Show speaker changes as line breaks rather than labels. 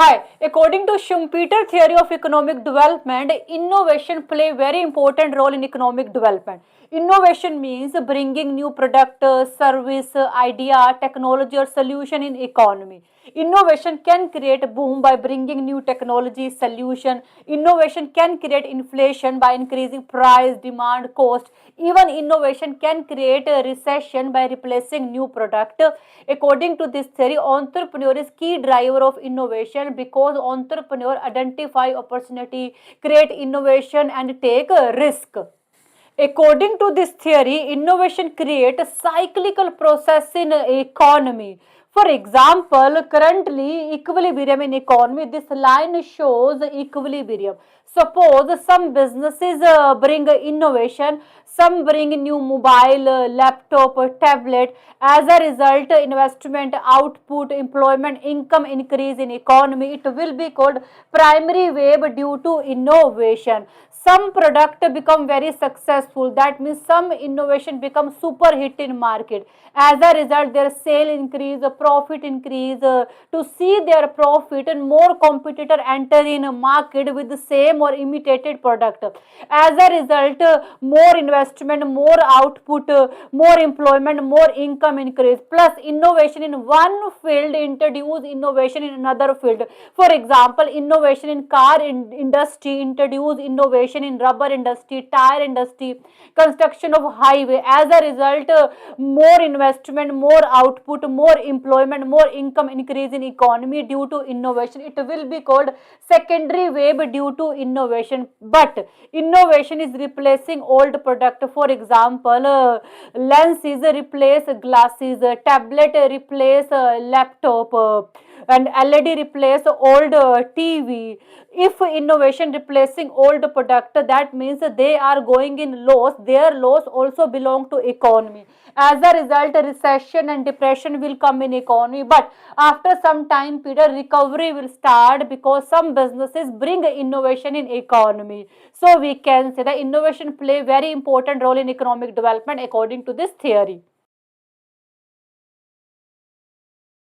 Hi, according to Schumpeter theory of economic development, innovation play very important role in economic development. Innovation means bringing new product, service, idea, technology or solution in economy. Innovation can create a boom by bringing new technology solution. Innovation can create inflation by increasing price, demand, cost. Even innovation can create a recession by replacing new product. According to this theory, entrepreneur is key driver of innovation because entrepreneur identify opportunity, create innovation and take a risk. According to this theory, innovation creates a cyclical process in economy. For example, currently equilibrium in economy, this line shows equilibrium. Suppose some businesses bring innovation, some bring new mobile, laptop, tablet. As a result, investment, output, employment, income increase in economy. It will be called primary wave due to innovation. Some product become very successful, that means some innovation becomes super hit in market. As a result, their sale increase, profit increase. To see their profit, and more competitor enter in a market with the same or imitated product. As a result, more investment, more output, more employment, more income increase. Plus innovation in one field introduce innovation in another field. For example, innovation in car industry introduce innovation in rubber industry, tire industry, construction of highway. As a result, more investment, more output, more employment, more income increase in economy due to innovation. It will be called secondary wave due to innovation. But innovation is replacing old product. For example, lenses replace glasses, tablet replace laptop, and LED replace old TV. If innovation replacing old product, that means they are going in loss. Their loss also belong to economy. As a result, recession and depression will come in economy. But after some time period, recovery will start because some businesses bring innovation in economy. So we can say that innovation play very important role in economic development according to this theory.